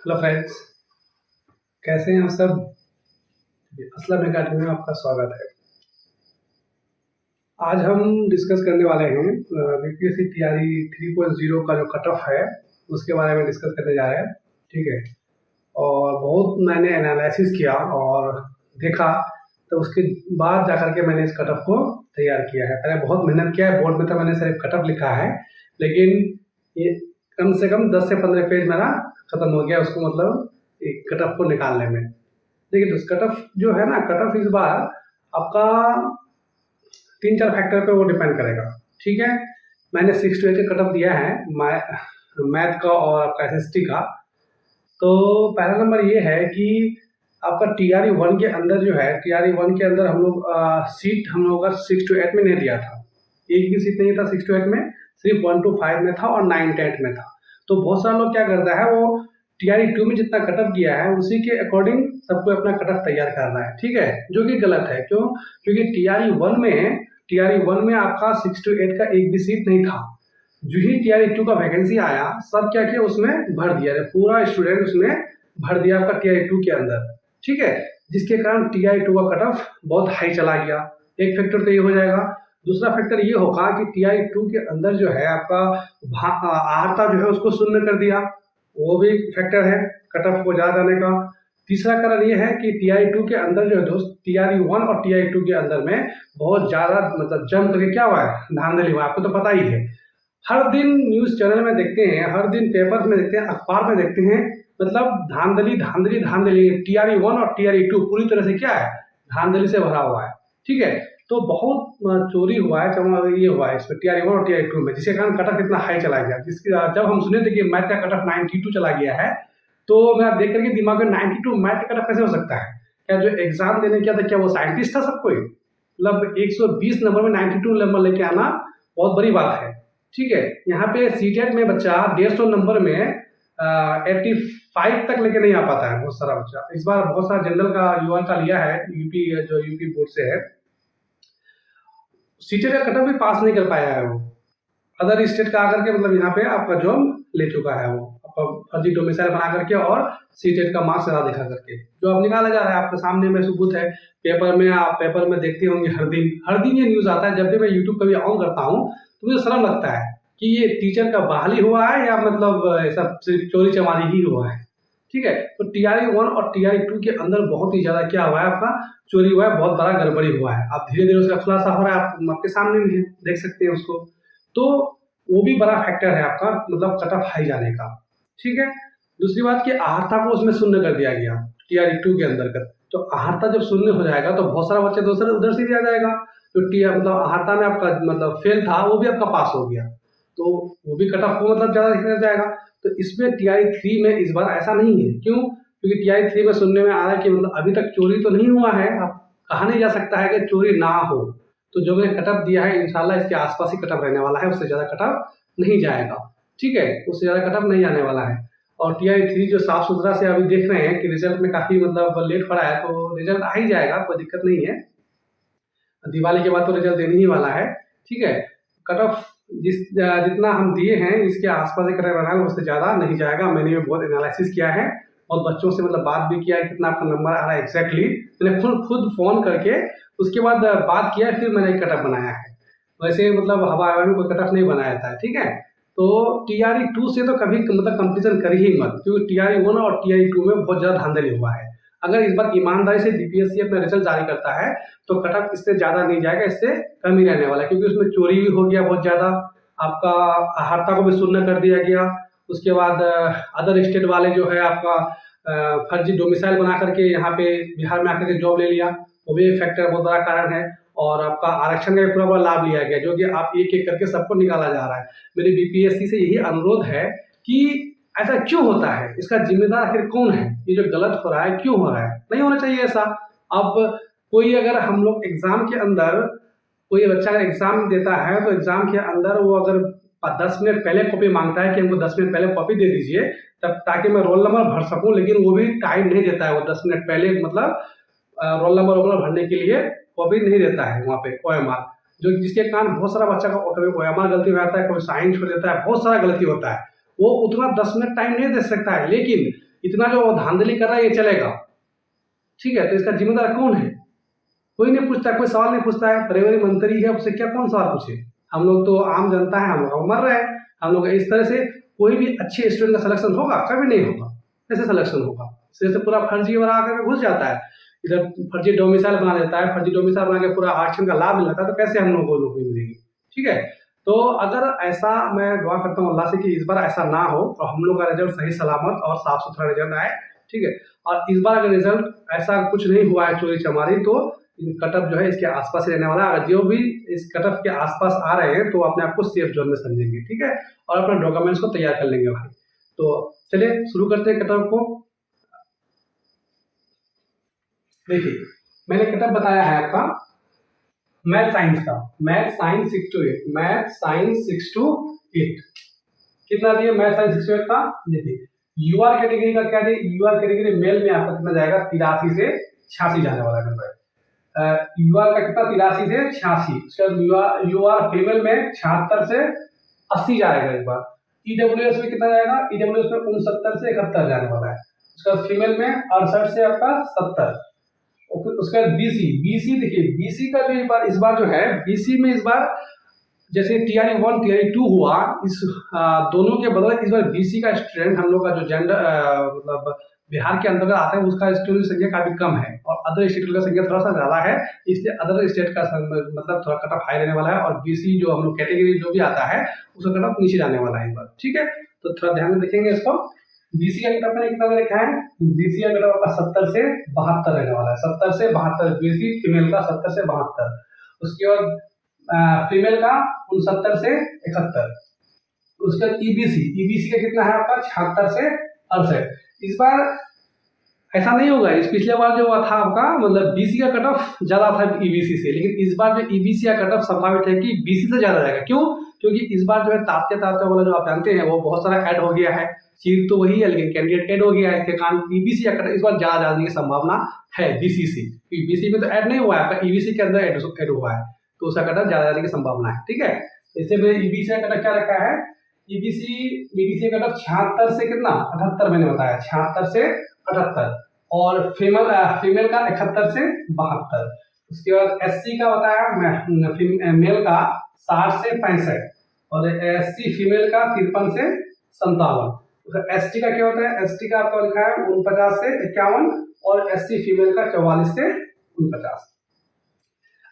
Hello friends, कैसे हैं आप सब। असलम अकेडमी में आपका स्वागत है। आज हम डिस्कस करने वाले हैं बीपीएससी तैयारी 3.0 का जो कट ऑफ है उसके बारे में डिस्कस करने जा रहे हैं। ठीक है। और बहुत मैंने एनालिसिस किया और देखा, तो उसके बाद जाकर के मैंने इस कट ऑफ को तैयार किया है। पहले बहुत मेहनत किया है, बोर्ड में तो मैंने सिर्फ कट ऑफ लिखा है, लेकिन ये कम से कम 10 से 15 पेज मेरा खत्म हो गया उसको, मतलब एक कट ऑफ को निकालने में। देखिए, तो कट ऑफ जो है ना, कट ऑफ इस बार आपका 3-4 फैक्टर पे वो डिपेंड करेगा। ठीक है। मैंने 6 to 8 का कट ऑफ दिया है मैथ का और आपका एसएसटी का। तो पहला नंबर ये है कि आपका टीआरई 1 के अंदर जो है, टीआरई 1 के अंदर हम लोग सीट हम लोग का 6 to 8 में नहीं दिया था। एक भी सीट नहीं था 6 to 8 में, सिर्फ 1 to 5 में था और 9 to 8 में था। तो बहुत सारे लोग क्या करता है, वो टीआरई 2 में जितना कट ऑफ किया है उसी के अकॉर्डिंग सबको अपना कट ऑफ तैयार करना है। ठीक है, जो कि गलत है। क्यों? क्योंकि टीआरई 1 में आपका 6 to 8 का एक भी सीट नहीं था। जो ही टीआरई 2 का वैकेंसी आया, सब क्या किया, उसमें भर दिया, पूरा स्टूडेंट उसमें भर दिया आपका टीआरई 2 के अंदर। ठीक है, जिसके कारण टीआरई 2 का कट ऑफ बहुत हाई चला गया। एक फैक्टर तो ये हो जाएगा। दूसरा फैक्टर ये होगा कि टीआरई 2 के अंदर जो है आपका आहर्ता जो है उसको शून्य कर दिया, वो भी फैक्टर है कट ऑफ को ज्यादा जाने का। तीसरा कारण ये है कि टीआरई 2 के अंदर जो है दोस्त, टीआरई 1 और टीआरई 2 के अंदर में बहुत ज्यादा मतलब जम करके क्या हुआ है, धांधली हुआ है। आपको तो पता ही है, हर दिन न्यूज चैनल में देखते हैं, हर दिन पेपर में देखते हैं, अखबार में देखते हैं, मतलब धांधली धांधली धांधली। टीआरई 1 और टीआरई 2 पूरी तरह से क्या है, धांधली से भरा हुआ है। ठीक है, तो बहुत चोरी हुआ है, ये हुआ है इसमें टीआरई 1 और टीआरई 2 में, जिसके कारण कट ऑफ इतना हाई चला गया। जिसके जब हम सुने थे कि मैथ का कट ऑफ 92 चला गया है, तो मैं देख करके दिमाग में 92 मैथ का कट ऑफ कैसे हो सकता है। क्या जो एग्जाम देने गया था, क्या वो साइंटिस्ट था सब कोई? मतलब 120 नंबर में 92 नंबर लेके आना बहुत बड़ी बात है। ठीक है, यहाँ पे सीटेट में बच्चा 150 नंबर में 85 तक लेके नहीं आ पाता है बहुत सारा बच्चा। इस बार बहुत सारा जनरल का युवा का लिया है, यूपी जो यूपी बोर्ड से है, सीटेट का कटअप भी पास नहीं कर पाया है वो। अदर स्टेट का आकर के मतलब यहाँ पे आपका जॉब ले चुका है वो, आपका फर्जी डोमिसाइल बना करके और सीटेट का मार्क्स ज्यादा दिखा करके जो अब निकाला जा रहा है आपके सामने में सबूत है। पेपर में, आप पेपर में देखते होंगे, हर दिन ये न्यूज आता है। जब भी मैं यूट्यूब कभी ऑन करता हूँ तो मुझे शर्म लगता है कि ये टीचर का बहाली हुआ है या मतलब ऐसा सिर्फ चोरी चमारी ही हुआ है। ठीक है, तो टीआरई 1 और टीआरई 2 के अंदर बहुत ही ज्यादा क्या हुआ है, आपका चोरी हुआ है, बहुत बड़ा गड़बड़ी हुआ है। आप धीरे धीरे उसका खुलासा हो रहा है, आप आपके सामने भी है, देख सकते हैं उसको। तो वो भी बड़ा फैक्टर है आपका, मतलब कट ऑफ हाई जाने का। ठीक है। दूसरी बात की आहर्ता को उसमें शून्य कर दिया गया टीआरई 2 के अंतर्गत। तो आहर्ता जब शून्य हो जाएगा तो बहुत सारा बच्चे दूसरे उधर से दिया जाएगा। जो टीआर मतलब आहर्ता में आपका मतलब फेल था, वो भी आपका पास हो गया, तो वो भी कट ऑफ को मतलब ज्यादा दिखने जाएगा। तो इसमें टीआरई 3 में इस बार ऐसा नहीं है। क्यों? क्योंकि टीआरई 3 में सुनने में आ रहा है कि मतलब अभी तक चोरी तो नहीं हुआ है, अब कहा नहीं जा सकता है कि चोरी ना हो। तो जो मैंने कटअप दिया है, इंशाल्लाह इसके आसपास ही कटअप रहने वाला है, उससे ज्यादा कटअप नहीं जाएगा। ठीक है, उससे ज्यादा कटअप नहीं आने वाला है। और टीआरई 3 जो साफ सुथरा से अभी देख रहे हैं कि रिजल्ट में काफी मतलब लेट हो रहा है, तो रिजल्ट आ ही जाएगा, कोई दिक्कत नहीं है। दिवाली के बाद तो रिजल्ट देने ही वाला है। ठीक है, कट ऑफ जितना हम दिए हैं इसके आसपास ही कटअप रहना है, उससे ज्यादा नहीं जाएगा। मैंने ये बहुत एनालिसिस किया है और बच्चों से मतलब बात भी किया है कितना आपका नंबर आ रहा है एग्जैक्टली। मैंने खुद फोन करके उसके बाद बात किया, फिर मैंने कटअप बनाया है। वैसे मतलब हवा हवा में कोई कटअप नहीं बनाया था। ठीक है, तो टीआरई 2 से तो कभी मतलब कंपेरिजन कर ही मत, क्योंकि टीआरई 1 और टीआरई 2 में बहुत ज्यादा धांधली हुआ है। अगर इस बार ईमानदारी से बीपीएससी अपना रिजल्ट जारी करता है तो कटअप इससे ज्यादा नहीं जाएगा, इससे कम ही रहने वाला है। क्योंकि उसमें चोरी भी हो गया बहुत ज्यादा, आपका आहर्ता को भी शून्य कर दिया गया। उसके बाद अदर स्टेट वाले जो है आपका फर्जी डोमिसाइल बना करके यहाँ पे बिहार में आकर के जॉब ले लिया, वो भी एक फैक्टर बहुत बड़ा कारण है। और आपका आरक्षण का पूरा बड़ा लाभ लिया गया, जो कि आप एक एक करके सबको निकाला जा रहा है। मेरी बीपीएससी से यही अनुरोध है कि ऐसा क्यों होता है, इसका जिम्मेदार आखिर कौन है, ये जो गलत हो रहा है क्यों हो रहा है, नहीं होना चाहिए ऐसा। अब कोई अगर हम लोग एग्जाम के अंदर, कोई बच्चा अगर एग्जाम देता है तो एग्जाम के अंदर वो अगर 10 मिनट पहले कॉपी मांगता है कि हमको 10 मिनट पहले कॉपी दे दीजिए तब ताकि मैं रोल नंबर भर सकूं, लेकिन वो भी टाइम नहीं देता है। वो 10 मिनट पहले मतलब रोल नंबर भरने के लिए कॉपी नहीं देता है वहाँ पे ओएमआर, जो जिसके कारण बहुत सारा बच्चा का कभी ओएमआर गलती हो जाता है, कभी साइन छोड़ देता है, बहुत सारा गलती होता है। वो उतना 10 मिनट टाइम नहीं दे सकता है, लेकिन इतना जो वो धांधली कर रहा है ये चलेगा, ठीक है। तो इसका जिम्मेदार कौन है? कोई नहीं पूछता, कोई सवाल नहीं पूछता है। परिवहन मंत्री है, उससे क्या कौन सवाल पूछे? हम लोग तो आम जनता है, हम लोग मर रहे हैं। हम लोग इस तरह से कोई भी अच्छे स्टूडेंट का सिलेक्शन होगा? कभी नहीं होगा। कैसे सिलेक्शन होगा? इस तरह से पूरा फर्जी वाला आकर घुस जाता है, इधर फर्जी डोमिसाइल बना देता है, फर्जी डोमिसाइल बना के पूरा आरक्षण का लाभ मिल जाता है। तो कैसे हम लोग को नौकरी मिलेगी? ठीक है। तो अगर ऐसा, मैं दुआ करता हूँ अल्लाह से कि इस बार ऐसा ना हो और हम लोग का रिजल्ट सही सलामत और साफ सुथरा रिजल्ट आए, ठीक है। और इस बार अगर रिजल्ट ऐसा कुछ नहीं हुआ है चोरी चमारी, तो कट ऑफ जो है इसके आसपास ही रहने वाला है। अगर जो भी इस कट ऑफ के आसपास आ रहे हैं तो अपने आप को सेफ जोन में समझेंगे, ठीक है, और अपने डॉक्यूमेंट्स को तैयार कर लेंगे भाई। तो चलिए शुरू करते हैं कट ऑफ को। देखिए, मैंने कट ऑफ बताया है आपका मैथ साइंस का, math science 6 to 8, math science 6 to 8 कितना दिए? मैथ साइंस 6 to 8 का देखिए, यूआर कैटेगरी का क्या दिए? यूआर कैटेगरी मेल में आपका कितना जाएगा? 83 से 86 जाने वाला है। यूआर का कितना? 83 से 86। उसका यूआर फीमेल में 76 से 80 जाएगा इस बार। ईडब्ल्यूएस में कितना जाएगा? ईडब्ल्यूएस में 69 से 71 जाने वाला है। उसका फीमेल में 68 से आपका 70। उसका बीसी, बीसी देखिए, बीसी का भी इस बार जो है, बीसी में इस बार जैसे टीआरई 1 टीआरई 2 हुआ, इस दोनों के बदले इस बार बीसी का स्टूडेंट हम लोग का जो जेंडर मतलब बिहार के अंतर्गत आता है उसका स्टूडेंट संख्या काफी कम है और अदर स्टेट का संख्या थोड़ा सा ज्यादा है, इसलिए अदर स्टेट का मतलब थोड़ा कट ऑफ हाई रहने वाला है और बीसी जो हम लोग कैटेगरी जो भी आता है उसका कट ऑफ नीचे जाने वाला है इस बार, ठीक है। तो थोड़ा ध्यान में देखेंगे इसको। बीसी का कट ऑफ कितना लिखा है? बीसी का कट ऑफ आपका 70 से 72 रहने वाला है, 70 से 72 बीसी फीमेल का 70 से 72। उसके बाद फीमेल का 69 से 71। उसका ईबीसी, ईबीसी का कितना है आपका? 76 से 68। इस बार ऐसा नहीं होगा, इस पिछले बार जो हुआ था आपका मतलब बीसी का कट ऑफ ज्यादा था ईबीसी से, लेकिन इस बार जो ईबीसी का कट ऑफ संभावित है कि बीसी से ज्यादा जाएगा। क्यों? क्योंकि इस बार जो है तात्या तात्या वाला जो आप जानते हैं वो बहुत सारा ऐड हो गया है, सीट तो वही है लेकिन कैंडिडेट ऐड हो गया है, इसके कारण ईबीसी का कट ऑफ इस बार ज्यादा जाने की संभावना है बीसी से। बीसी में तो ऐड नहीं हुआ है आपका, ईबीसी के अंदर ऐड हुआ है, तो उसका कट ऑफ ज्यादा जाने की संभावना है, ठीक है। इससे मैंने ईबीसी का कट ऑफ क्या रखा है? ईबीसी का कट ऑफ 76 से कितना? 78 मैंने बताया, 76 से 78। और फीमेल का 71 से 72। उसके बाद एससी का बताया मेल का 60 से 65 और एससी फीमेल का 53 से 57। एसटी का क्या होता है? एसटी का आपका लिखा है 49 से 51 और एससी फीमेल का 44 से 49।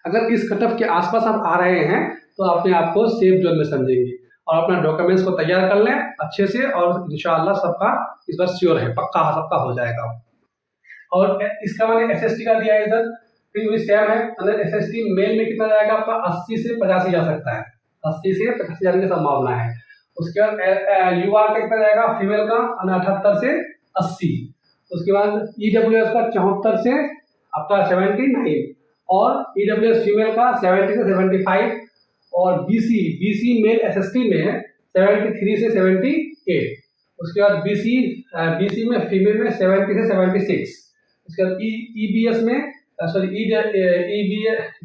अगर इस कट ऑफ के आसपास आप आ रहे हैं तो अपने आप को सेफ जोन में समझेंगे और अपना डॉक्यूमेंट्स को तैयार कर लें अच्छे से और इंशाअल्लाह सबका इस बार श्योर है, पक्का सबका हो जाएगा। और इसका मैंने एसएसटी का दिया है इधर, फिर भी सेम है। अंदर एसएसटी मेल में कितना जाएगा आपका? 80 से 85 जा सकता है, 80 से 85 जाने की संभावना है। उसके बाद यूआर का कितना जाएगा? फीमेल का 78 से 80। उसके बाद ईडब्ल्यूएस का 74 से आपका 79 और ईडब्ल्यूएस फीमेल का 70 से 75 और बीसी मेल एसएसटी में 73 से 78। उसके बाद बीसी में फीमेल में 70 से 76। उसके बाद ईबीएस में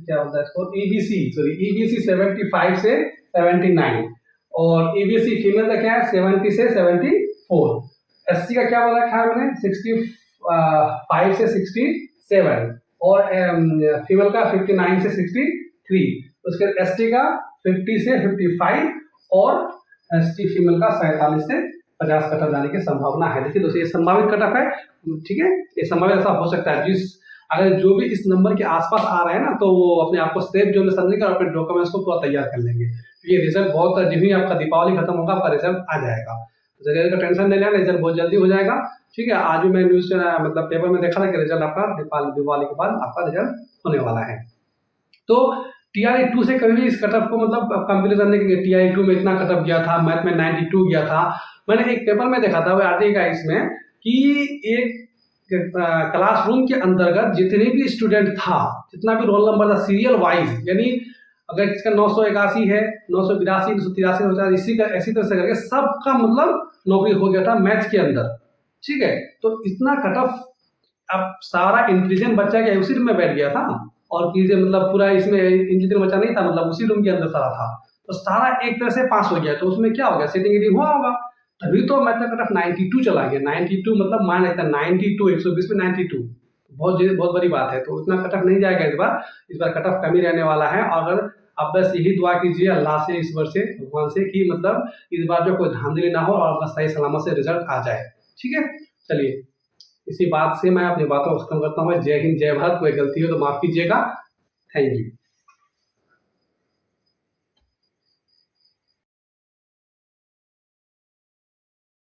क्या होता है इसको? ईबीसी 75 से 79 और ईबीसी फीमेल का क्या है? 70 से 74। एससी का क्या बोला है मैंने? 65 से 67 और फीमेल का 59 से 63। उसके बाद एसटी का 50 से 55 और एसटी फीमेल का 47 से 50 कट ऑफ जाने की संभावना है। देखिए दोस्तों, ये संभावित कट ऑफ है, ठीक है। ये संभावित ऐसा हो सकता है अगर जो भी इस नंबर के आसपास आ रहे हैं ना तो वो अपने आप को सेफ जोन में समझेंगे और अपने डॉक्यूमेंट्स को पूरा तैयार कर लेंगे। ये रिजल्ट बहुत जल्दी आपका दीपावली खत्म होगा आपका रिजल्ट आ जाएगा, तो रिजल्ट का टेंशन नहीं लेना, रिजल्ट बहुत जल्दी हो जाएगा, ठीक है। आज भी मैं न्यूज मतलब पेपर में देखा था कि रिजल्ट आपका दिवाली के बाद आपका रिजल्ट होने वाला है। तो टीआरई 2 से कभी भी इस कट ऑफ को मतलब कंपेरिजन नहीं करेंगे। टीआरई 2 में इतना कट ऑफ गया था, मैथ में 92 गया था। मैंने एक पेपर में देखा था आरटीआई का इसमें कि एक क्लासरूम के अंतर्गत जितने भी स्टूडेंट था, जितना भी रोल नंबर था सीरियल वाइज, यानी अगर किसका 981 है, 982, 983, इसी तरह से करके सबका मतलब नौकरी हो गया था मैथ्स के अंदर, ठीक है। तो इतना कट ऑफ अब सारा इंटेलिजेंट बच्चा क्या उसी रूम में बैठ गया था और चीजें मतलब पूरा इसमें इंटेलिजेंट बच्चा नहीं था, मतलब उसी रूम के अंदर सारा था, तो सारा एक तरह से पास हो गया। तो उसमें क्या हो गया? सेटिंग एडिंग हुआ होगा। तभी तो मैथ का कट ऑफ 92 चला गया। 92 मतलब मान लेता 92, 120 में 92 बहुत बड़ी बात है। तो उतना कट ऑफ नहीं जाएगा इस बार कट ऑफ कम ही रहने वाला है। अगर आप बस यही दुआ कीजिए अल्लाह से, ईश्वर से, भगवान से कि मतलब इस बार जो कोई धांधली ना हो और बस सही सलामत से रिजल्ट आ जाए। ठीक है, चलिए इसी बात से मैं अपनी बातों को खत्म करता हूँ। जय हिंद, जय भारत। कोई गलती हो तो माफ कीजिएगा। Thank you.